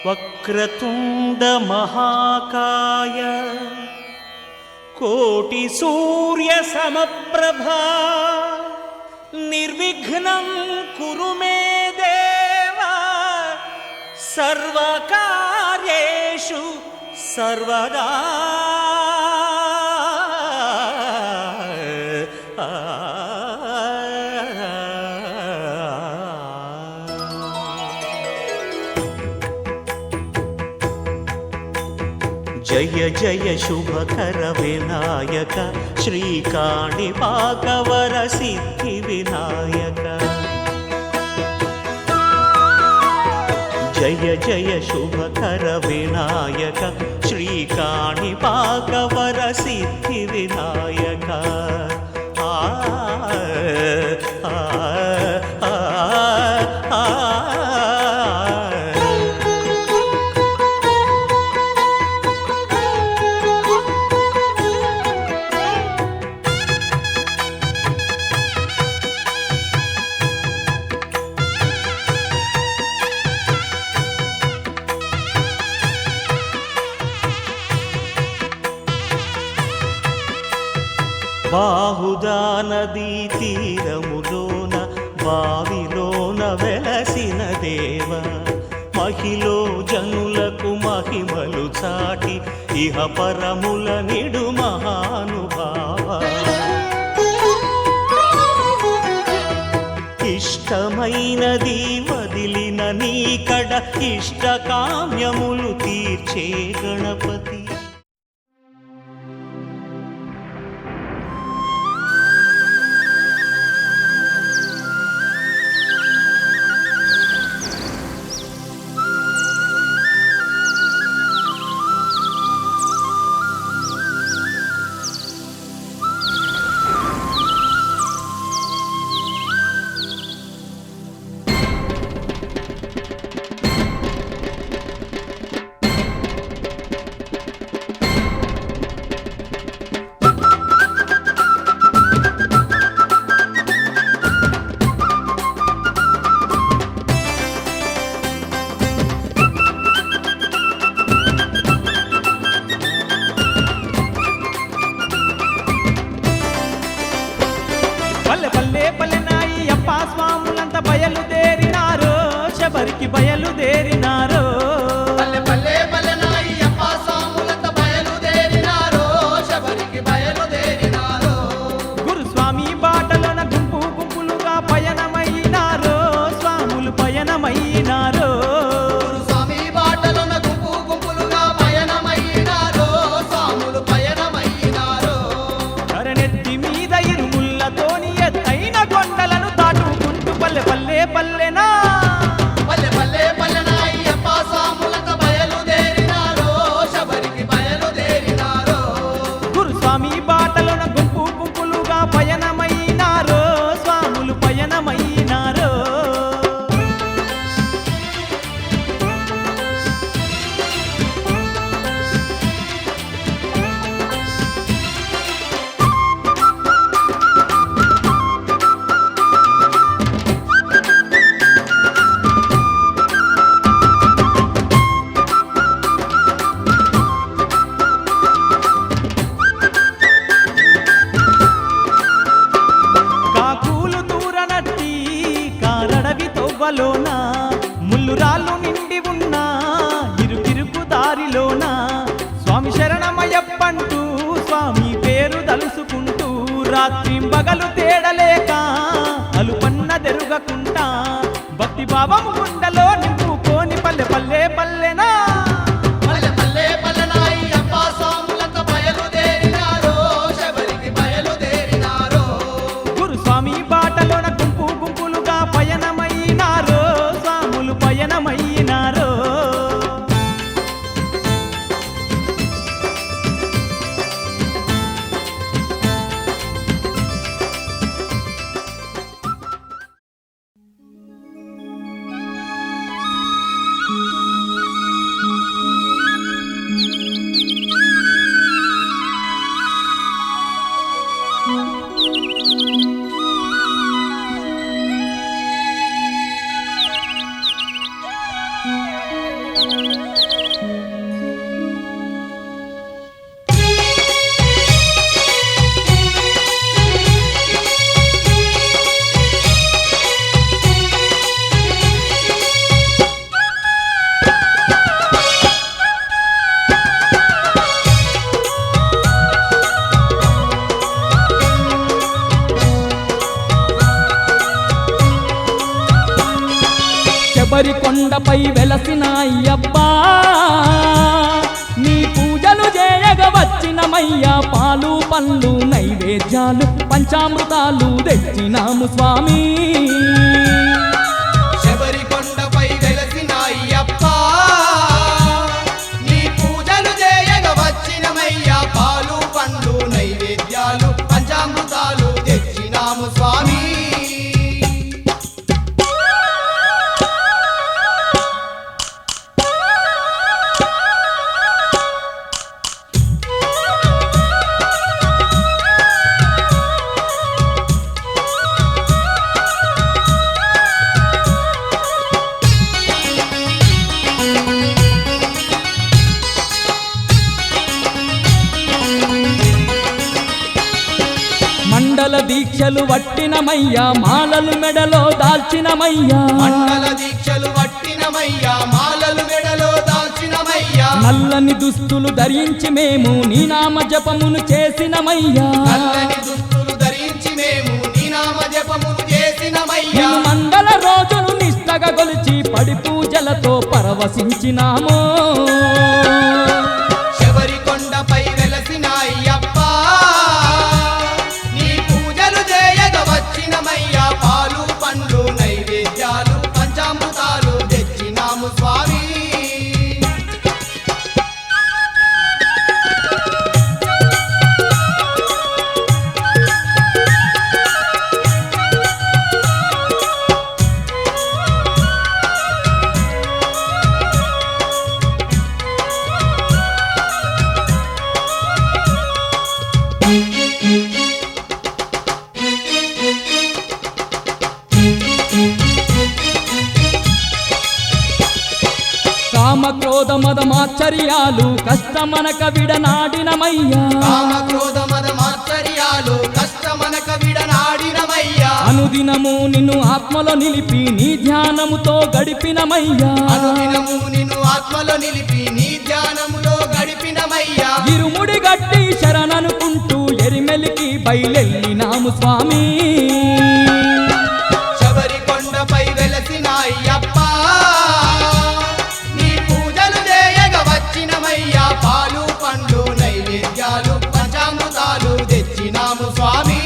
వక్రతుండ మహాకాయ కోటి సూర్య సమప్రభా నిర్విఘ్నం కురు మే దేవ సర్వకార్యేషు సర్వదా. జయ జయ శుభకర వినాయక శ్రీకాణిపాకవర సిద్ధి వినాయక. జయ జయ శుభకర వినాయక శ్రీకాణిపాకవర సిద్ధి వినాయక. ఆ ఆ ఆ ఆ బాహుదా నదీ తీరములోన బావిలోన వెలసిన దేవ మహిలో జనులకు మహిమలు చాటి ఇహ పరముల నిడు మహానుభావ. ఇష్టమైనది వదిలిన నీకడ ఇష్టకామ్యములు తీర్చే గణపతి. బయలుదేరినారో శబరికి బయలుదేరినారో. పల్లె పల్లె పల్లెనాయి అప్ప స్వాములంత బయలుదేరినారో శబరికి బయలుదేరినారో. గురుస్వామి బాటలోన గుంపు గుంపులుగా పయనమైనారో స్వాములు పయనమైనారో. గురుస్వామి బాటలోన గుంపు గుంపులుగా పయనమైనారో స్వాములు పయనమైనారో. కరనెత్తి మీద ఇరుముళ్ళతోని ఎత్తైన కొండలను దాటుకుంటూ పల్లె పల్లె పల్లెనా పల్లె పల్లె పల్లెనాయి అప్ప స్వాములంత బయలుదేరినారో శబరికి బయలుదేరినారో. గురుస్వామి బాటలోన గుంపు గుంపులుగా పయనమైనారో స్వాములు పయనమైనారో. లోన ముల్లురాళ్ళు నిండి ఉన్న ఇరుకిరుకు దారిలోన స్వామి శరణమయ్యప్పంటూ స్వామి పేరు దలుసుకుంటూ రాత్రింబగలు తేడలేక అలుపన్న దెరుగకుంటా భక్తి భావము గుండెలో నింపుకోని పల్లె పల్లె పల్లెనా. పల్లె పల్లె పల్లెనాయి అప్ప స్వాములంత బయలుదేరినారో శబరికి బయలుదేరినారో. గురుస్వామి బాటలోన గుంపు గుంపులుగా పయనమైనారో స్వాములు పయనమైనారో. శబరి కొండపై వెలసిన అయ్యప్ప నీ పూజలు చేయగ వచ్చినమయ్యా పాలు పండ్లు నైవేద్యాలు పంచామృతాలు తెచ్చినాము స్వామి శబరి కొండపై వెలసిన అయ్యప్ప నీ పూజలు చేయగ వచ్చినమయ్యా పాలు పండ్లు నైవేద్యాలు పంచామృతాలు తెచ్చినాము స్వామి మండల దీక్షలు వట్టినమయ్యా మాలలు మెడలో దాల్చినమయ్యా మండల దీక్షలు వట్టినమయ్యా మాలలు మెడలో దాల్చినమయ్యా నల్లని దుస్తులు ధరించి మేము నీ నామ జపమును చేసినమయ్యా నల్లని దుస్తులు ధరించి మేము నీ నామ జపమును చేసినమయ్యా నిన్ను మండల రోజును నిష్టగా గొలిచి పడి పూజలతో పరవశించినాము శబరి కొండపై వెలసిన అయ్యప్ప నీ పూజలు చేయగ వచ్చినమయ్యా పాలు పండ్లు నైవేద్యాలు పంచామృతాలు తెచ్చినాము స్వామి కామ క్రోధ మదమాశ్చర్యాలు కష్టమనక విడనాడినమయ్యా కామ క్రోధ మద మాత్సర్యాలు కష్టమనక విడనాడినమయ్యా అనుదినము నిన్ను ఆత్మలో నిలిపి నీ ధ్యానముతో గడిపినమయ్యా అనుదినము నిన్ను ఆత్మలో నిలిపి నీ ధ్యానములో గడిపినమయ్యా ఇరుముడి గట్టి శరణనుకుంటూ ఎరిమెలికి బయలెళ్ళినాము స్వామి శబరి కొండపై వెలసిన అయ్యప్ప నీ పూజలు చేయగ వచ్చినమయ్యా పాలు పండ్లు నైవేద్యాలు పంచామృతాలు తెచ్చినాము స్వామి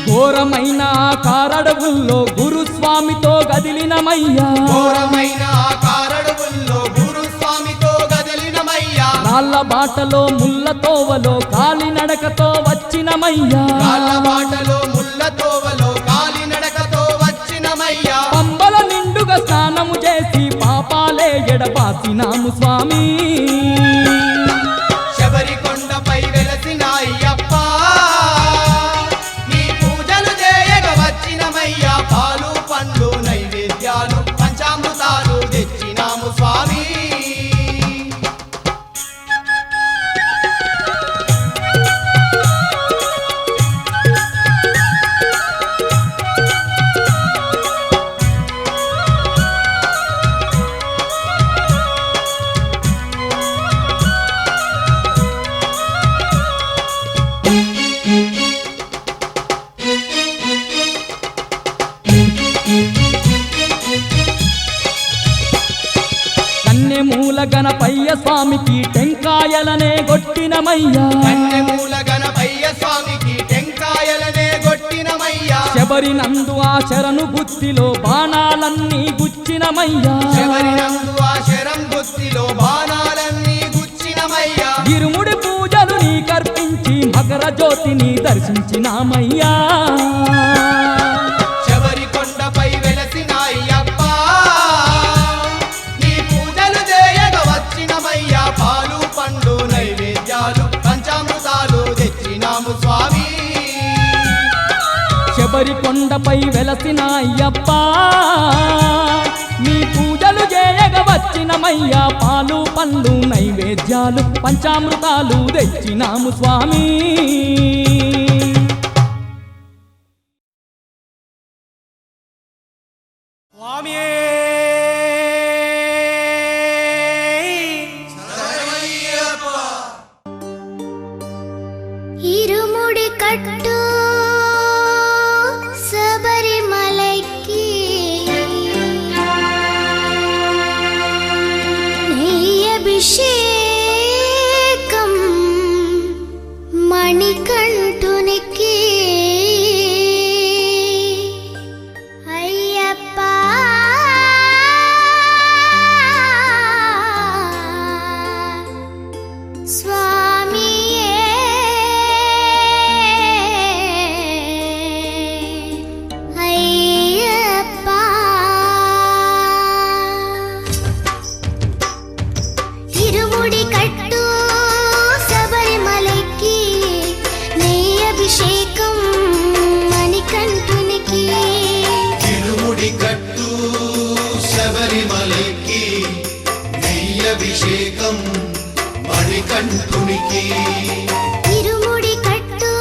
ఘోరమైన కారడవుల్లో గురుస్వామితో గదిలినమయ్యా ఘోరమైన కారడువుల్లో గురుస్వామితో గదిలినమయ్యా రాళ్ళ బాటలో ముళ్ళ తోవలో కాలినడకతో వచ్చినమయ్యా కాళ్ళ బాటలో ముళ్ళ తోవలో కాలినడకతో వచ్చినమయ్యా పంబల నిండుగా స్నానము చేసి పాపాలే ఎడబాసినాము స్వామి శబరి కొండపై వెలసిన అయ్యప్ప నీ పూజలు చేయగ వచ్చినమయ్యా పాలు పండ్లు నైవేద్యాలు పంచామృతాలు తెచ్చినాము స్వామి కన్నెమూల గణపయ్య స్వామికి టెంకాయలనే గొట్టినమయ్యా కన్నెమూల గణపయ్య స్వామికి టెంకాయలనే గొట్టినమయ్యా శబరి నందు ఆ శరణు బుద్ధిలో బాణాలన్నీ గుచ్చినమయ్యా శబరి నందు ఆ శరం బుద్ధిలో బాణాలన్నీ గుచ్చినమయ్యా ఇరుముడి పూజలు నీ కర్పించి మకర జ్యోతిని దర్శించినామయ్యా శబరి కొండపై వెలసిన అయ్యప్ప నీ పూజలు చేయగ వచ్చినమయ్యా పాలు పండ్లు నైవేద్యాలు పంచామృతాలు తెచ్చినాము స్వామి శబరి కొండపై వెలసిన అయ్యప్ప నీ పూజలు సేయగ వచ్చినమయ్యా పాలు పండ్లు నైవేద్యాలు పంచామృతాలు తెచ్చినాము స్వామి ఇరుముడి కట్టు శబరిమలైకి నెయ్యభిషేకం మణికంఠునికి అయ్యప్ప స్వామియే అయ్యప్ప ఇరుముడి కట్టు శబరిమలైకి నెయ్యభిషేకం మణికంఠునికి తిరుముడి కట్టు శబరిమలైకి నెయ్యభిషేకం మణికంఠునికి ఇరుముడి కట్టు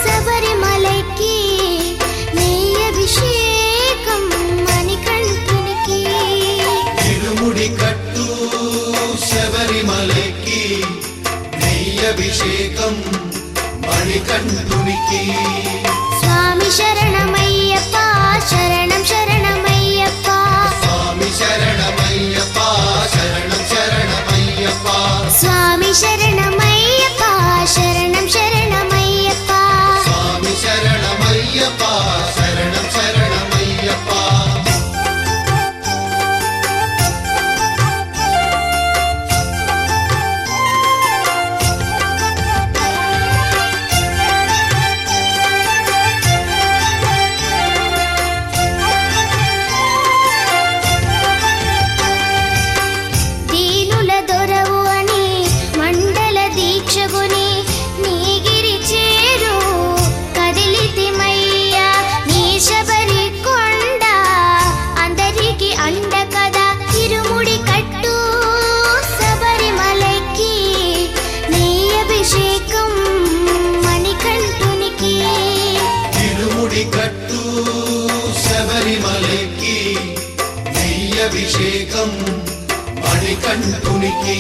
శబరిమలైకి నెయ్యభిషేకం మణికంఠునికి తిరుముడి కట్టు శబరిమలైకి నెయ్యభిషేకం మణికంఠునికి స్వామి శరణమయ్యప్ప శరణం శరణమయ్యప్ప స్వామి శరణమయ్యప్ప శరణం శరణమయ్యప్ప స్వామి శరణమయ్యప్ప శరణం శరణమయ్యప్ప స్వామి శరణమయ్యప్ప శరణం శరణమయ్యప్ప దీనుల దొరవు అని మండల దీక్షగుని నీగిరి చేరు కదిలితిమయ్యా నీ శబరి కొండ అందరికి అండ కదా ఇరుముడి కట్టు శబరిమలైకి నీ అభిషేకం మణికంఠునికి తిరుముడి కట్టు శబరిమలైకి నెయ్యభిషేకం మణికంఠునికి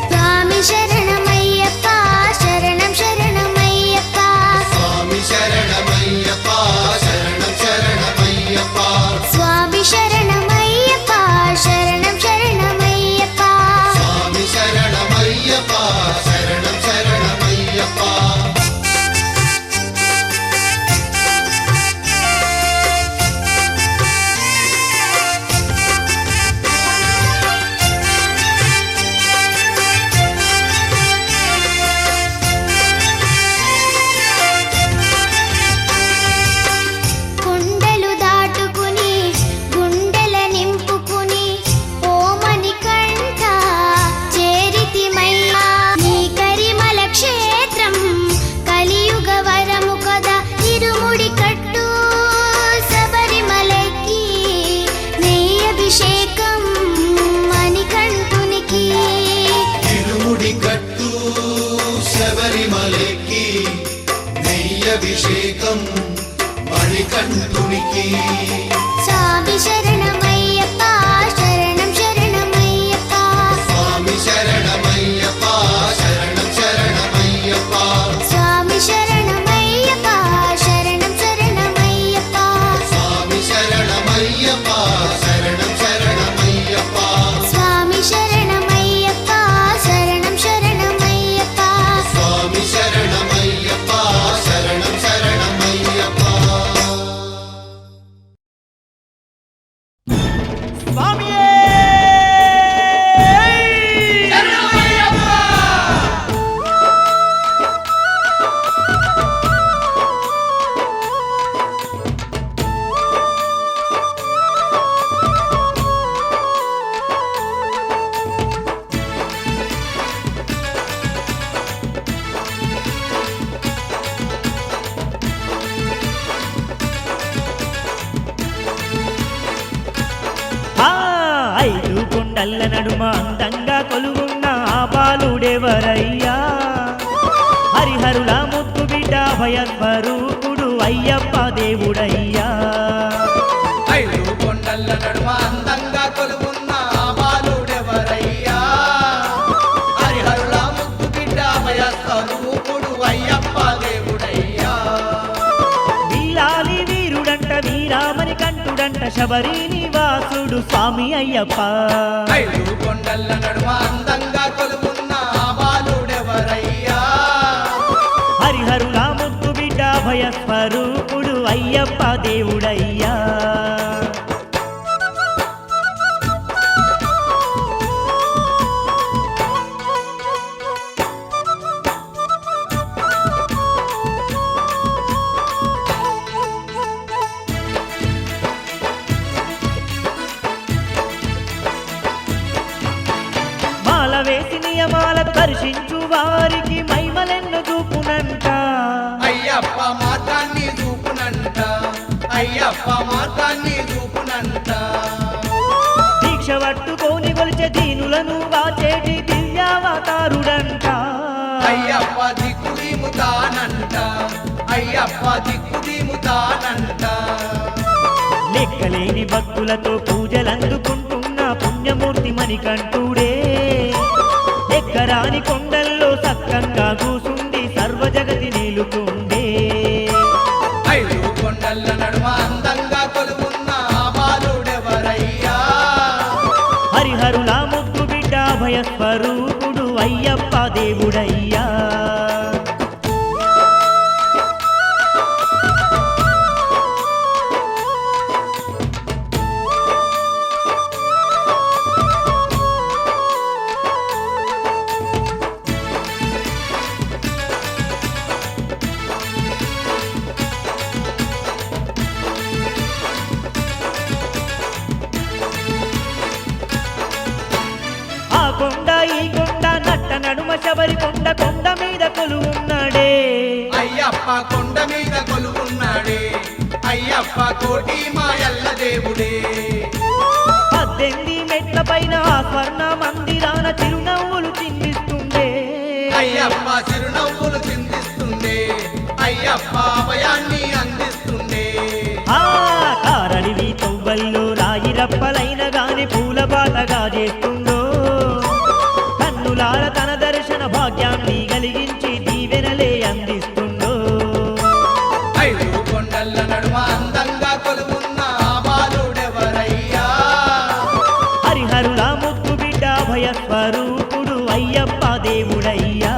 స్వామి శరణమయ్యప్ప శరణం శరణమయ్యప్ప స్వామి శరణమయ్యప్ప శరణం శరణమయ్యప్ప స్వామి శరణమయ్యప్ప శరణం శరణమయ్యప్ప స్వామి శరణమయ్యప్ప శరణం శరణమయ్యప్ప కొండలు దాటుకుని గుండెల నింపుకుని ఓమని కంఠ చేరితిమయ్యా నీ కరిమల క్షేత్రం కలియుగ వరము కదా ఇరుముడి కట్టు శబరిమలైకి నెయ్యభిషేకం మణికంఠునికి తిరుముడి కట్టు శబరిమలైకి నెయ్యభిషేకం మణికంఠునికి స్వామి శరణమయ్యప్ప శరణం శరణమయ్యప్ప స్వామి శరణమయ్యప్ప శరణం శరణమయ్యప్ప స్వామి శరణమయ్యప్ప శరణం శరణమయ్యప్ప స్వామి శరణమయ్యప్ప శరణం శరణమయ్యప్ప స్వామి శరణమయ్యప్ప శరణం శరణమయ్యప్ప స్వామి శరణమయ్యప్ప శరణం శరణమయ్యప్ప కొండల్ల నడుమ అందంగా కొలుగున్న ఆ బాలుడెవరయ్యా హరిహరుల ముద్దు బిడ్డ భయస్వరూపుడు అయ్యప్ప దేవుడయ్యా ఐదు కొండల్ల నడుమ అందంగా కొలువున్న ఆ బాలుడెవరయ్యా హరిహరుల ముద్దు బిడ్డ భయస్వరూపుడు అయ్యప్ప దేవుడయ్యా వీరాలి వీరుడంట వీరామని కంటుడంట శబరి నివాసుడు స్వామి అయ్యప్ప ఐదు కొండల్ల నడుమ అందంగా కొలువున్న ఆ బాలుడెవరయ్యా హరిహరుల ముద్దు బిడ్డ భయస్వరూపుడు అయ్యప్ప దేవుడయ్యా మాల వేసి నియమాల దర్శించు వారికి మైమలెన్ను చూపునంట అయ్యప్ప మార్గాన్ని చూపునంట అయ్యప్ప మార్గాన్ని చూపునంట దీక్ష పట్టుకోని కొలిచే దీనులను వాచేటి దివ్యావతారుడంట అయ్యప్ప దిక్కుదీముతానంట అయ్యప్ప దిక్కుదీముతానంట లెక్కలేని భక్తులతో పూజలందుకుంటున్న పుణ్యమూర్తి మణికంఠుడే ఎక్కరాని కొండల్లో సక్కంగా కూసుండి సర్వజగతి నిలుతుండే ఐదు కొండల్ల నడుమ అందంగా కొలువున్న ఆ బాలుడెవరయ్యా హరిహరుల ముద్దు బిడ్డ భయస్వరూపుడు అయ్యప్ప దేవుడయ్యా ఆ కొండ ఈ కొండ నట్ట నడుమ శబరి కొండ కొండ మీద కొలువున్నాడే అయ్యప్ప కొండ మీద కొలువున్నాడే అయ్యప్ప కోటి మాయల్ల దేవుడే 18 మెట్ల పైన ఆ స్వర్ణ మందిరాన చిరునవ్వులు చిందిస్తుండే అయ్యప్ప చిరునవ్వులు చిందిస్తుండే అయ్యప్ప అభయాన్ని అందిస్తుండే ఆ కారడివి తొవ్వల్లో రాయి రప్పలైన గాని పూల బాటగా చేస్తుండో కన్నులార తన దర్శన భాగ్యాన్ని కలిగించి దీవెనలే అందిస్తుండో ఐదు కొండల్ల నడుమ అందంగా కొలువున్న ఆ బాలుడెవరయ్యా హరిహరుల ముద్దు బిడ్డ భయస్వరూపుడు అయ్యప్ప దేవుడయ్యా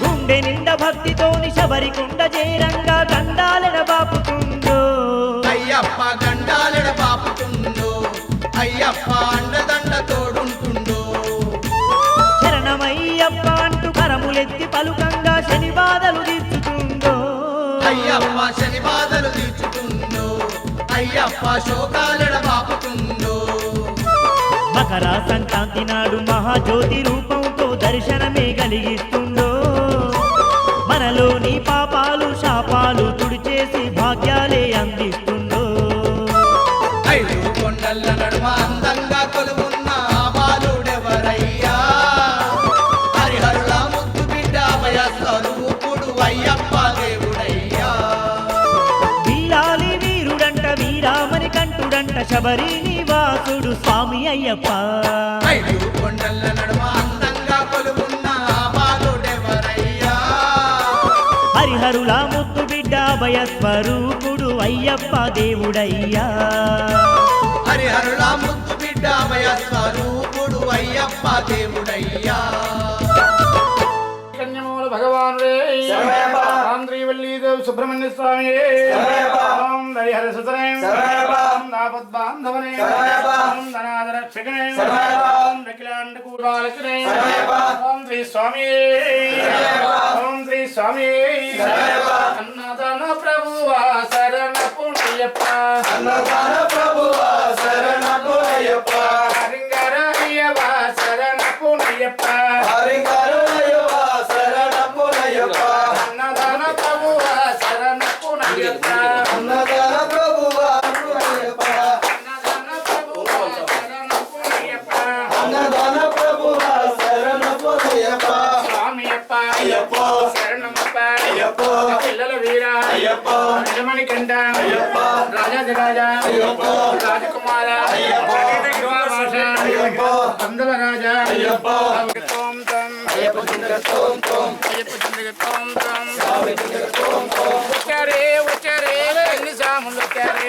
గుండె నిండా భక్తితోని శబరి కొండ చేరంగా గండాలెడ బాపుతుందో అయ్యప్ప గండాలెడ బాపుతుందో అయ్యప్ప అండదండ తోడుంటుందో శరణమయ్యప్ప అంటూ కరములెత్తి పలుకంగా శని బాధలు తీర్చుతుందో అయ్యప్ప శని బాధలు తీర్చుతుందో అయ్యప్ప శోకాలెడ బాపుతుందో మకర సంక్రాంతి నాడు మహాజ్యోతి రూపంతో దర్శనమే కలిగిస్తుందో మనలోని పాపాలు శాపాలు తుడిచేసి భాగ్యాలే అందిస్తుందో ఐదు కొండల్ల నడుమ అందంగా కొలువున్న ఆ బాలుడెవరయ్యా హరిహరుల ముద్దు బిడ్డ భయస్వరూపుడు అయ్యప్ప దేవుడయ్యా వీరాలి వీరుడంట వీరామని కంటుడంట శబరి నివాసుడు స్వామి అయ్యప్ప ఐదు కొండల్ల నడుమ అందంగా కొలువున్న ఆ బాలుడెవరయ్యా హరిహరుల ముద్దు బిడ్డ భయస్వరూపుడు అయ్యప్ప దేవుడయ్యా హరిహరుల ముద్దు బిడ్డ భయస్వరూపుడు అయ్యప్ప దేవుడయ్యా కన్యమూల భగవానుడే ఆంధ్రీవల్లీదేవ్ సుబ్రహ్మణ్య స్వామి ఓం హరిహర సుతనే ఓం నాపద్బాంధవనే ఓం ధనాదరక్షకనే ఓం అఖిలాండ కూడాలకనే ఓం శ్రీ స్వామి ఓం శ్రీ స్వామి అన్నదాన ప్రభువా శరణ పుణ్య అయ్యప్ప అన్నదాన ప్రభువా శరణపు అయ్యప్ప హరింగరయ్యవ శరణపు అయ్యప్ప హరికరుణయ్యవ శరణపు అయ్యప్ప అన్నదాన ప్రభువ శరణపు అయ్యప్ప అన్నదాన ప్రభువా అయ్యప్ప అన్నదాన ప్రభువ శరణపు అయ్యప్ప అన్నదాన ప్రభువా శరణపు అయ్యప్ప స్వామియప్ప అయ్యప్ప శరణమప్ప అయ్యప్ప పిల్లల వీర అయ్యప్ప నిజమణి కంట అయ్యప్ప రాజాదిరాజ అయ్యప్ప రాజకుమార అయ్యప్ప యువభాష అయ్యప్ప కందల రాజా అయ్యప్ప తోం తం అయ్యప్ప చింతకం తం అయ్యప్ప చింతక తోం తం స్వామి చింతకం తం వచ్చారే వచ్చారే ఎన్ని సాములు వచ్చారే